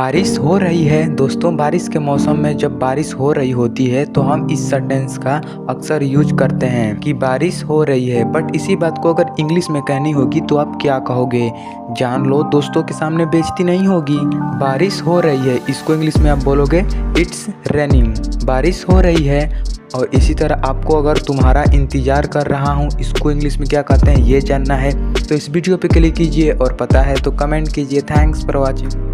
बारिश हो रही है दोस्तों। बारिश के मौसम में जब बारिश हो रही होती है तो हम इस सेंटेंस का अक्सर यूज करते हैं कि बारिश हो रही है। बट इसी बात को अगर इंग्लिश में कहनी होगी तो आप क्या कहोगे? जान लो, दोस्तों के सामने बेइज्जती नहीं होगी। बारिश हो रही है, इसको इंग्लिश में आप बोलोगे इट्स रेनिंग। बारिश हो रही है। और इसी तरह आपको अगर तुम्हारा इंतजार कर रहा हूँ, इसको इंग्लिश में क्या कहते हैं, ये जानना है तो इस वीडियो पे क्लिक कीजिए और पता है तो कमेंट कीजिए। Thanks for watching.